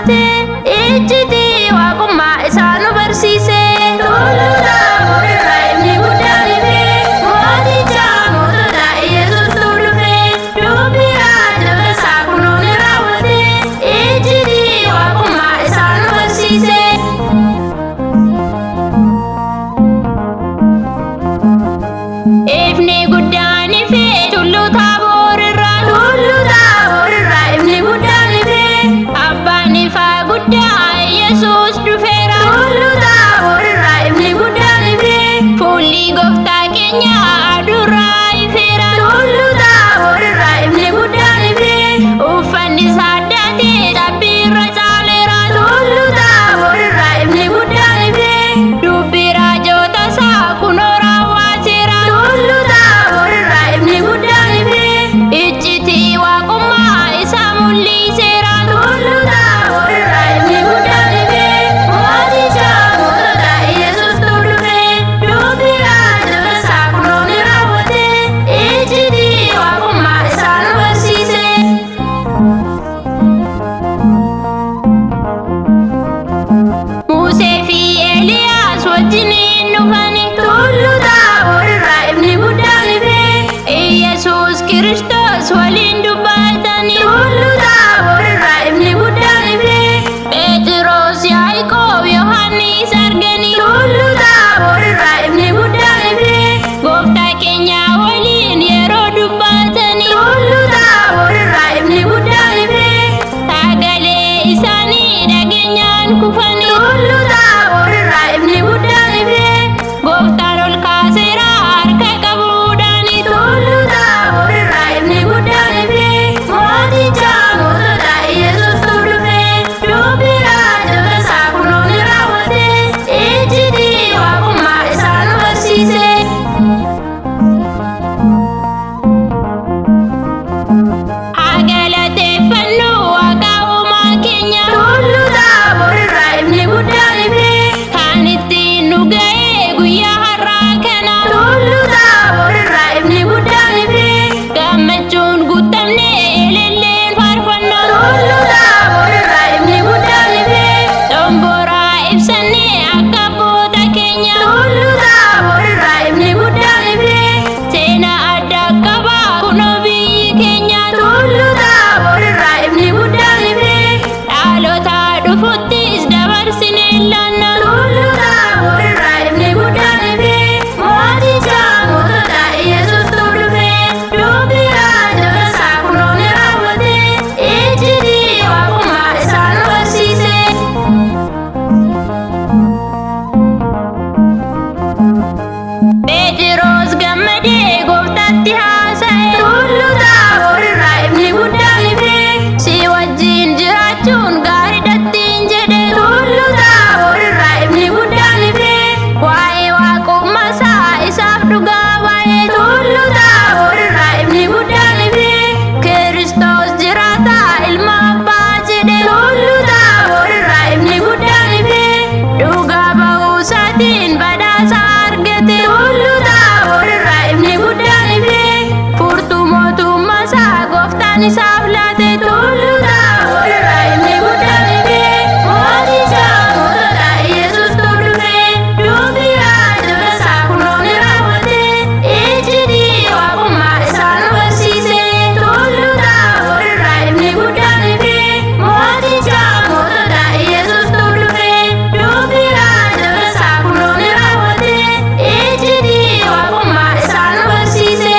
raawwate ejjiti waaqummaa isaa nu barsiise. Tulluu Taaboor irraa ifni guddaan ife mooticha mootota Yesuustu dhufe dubbii raajota isaa kunoo ni raawwate ejjiti waaqummaa isaa nu barsiise. Ifni guddaan ife Tulluu Taaboor irraa ifni guddaan ife abbaan ifaa guddaa Yesuus dhufeera. Tulluu Taaboor irraa ifni guddaan ife fuulli gooftaa keenya aduurraa ifeera. Tulluu Taaboor irraa ifni guddaan ife uffanni isaa addaatee cabbii irra caaleera. Tulluu Taaboor irraa ifni guddaan ife dubbii raajota isaa kunoo raawwateera. Tulluu Taaboor irraa ifni guddaan ife iccitii waaqummaa isaa mul'iseera. Tulluu Taaboor irraa ifni guddaan ife mooticha mootota Yesuustu dhufe dubbii raajota isaa kunoo ni raawwate iccitii waaqummaa isaa nu barsiise. Musee fi Eeliyaas wajjiniin dhufani. Tulluu Taaboor irraa ifni guddaan ife Yesuus Kiristoos waliin dubbatani. Tulluu Taaboor irraa ifni guddaan ife Phexros, Yaaqoob, Yohannis argani. Tulluu Taaboor irraa ifni guddaan ife gooftaa keenya waliin yeroo dubbatani. Tulluu Taaboor irraa ifni guddaan ife sagalee isaanii dhageenyaan kufani. Tulluu Taaboor irraa ifni guddaan ife gooftaan ol kaaseera harka qabuudhaani. Tulluu Taaboor irraa ifni guddaan ife mooticha mootota Yesuustu dhufe dubbii raajota isaa kunoo ni raawwate iccitii waaqummaa isaa nu barsiise. Haa galateeffannu Waaqa uumaa keenya. Tulluu Taaboor irraa ifni guddaan ife kan ittiin nu ga'e guyyaa har'aa kana. Tulluu Taaboor irraa ifni guddaan ife gammachuun guutamne elelleen faarfanna. Tulluu Taaboor irraa ifni guddaan ife xomboraa ibsanne akka abboota keenya. Tulluu Taaboor irraa ifni guddaan ife seenaa addaa qaba kunoo biyyi keenya. Tulluu Taaboor irraa ifni guddaan ife dhaloota dhufuttis dabarsine laanna. Tulluu Taaboor irraa ifni guddaan ife mooticha mootota Yesuustu dhufe dubbii raajota isaa kunoo ni raawwate iccitii waaqummaa isaa nu barsiise. Phexros gammadee gooftaatti haasa'e. Tulluu Taaboor irraa ifni guddaan ife si wajjin jiraachuun gaariidhattiin jedhe. Tulluu Taaboor irraa ifni guddaan ife waa'ee waaqummaa isaa isaaf dhugaa baay'ee. Tulluu Taaboor irraa ifni guddaan ife Kiristoos jiraata ilma abbaa jedhe. Tulluu Taaboor irraa ifni guddaan ife dhugaa ba'uu isaatiin badhaasa argate. Tulluu Taaboor irraa ifni guddaan ife furtuu mootummaa isaa gooftaan isaaf laate. Tulluu Taaboor irraa ifni guddaan ife mooticha mootota Yesuustu dhufe dubbii raajota isaa kunoo ni raawwate iccitii waaqummaa isaa nu barsiise. Tulluu Taaboor irraa ifni guddaan ife mooticha mootota Yesuustu dhufe dubbii raajota isaa kunoo ni raawwate iccitii waaqummaa isaa nu barsiise.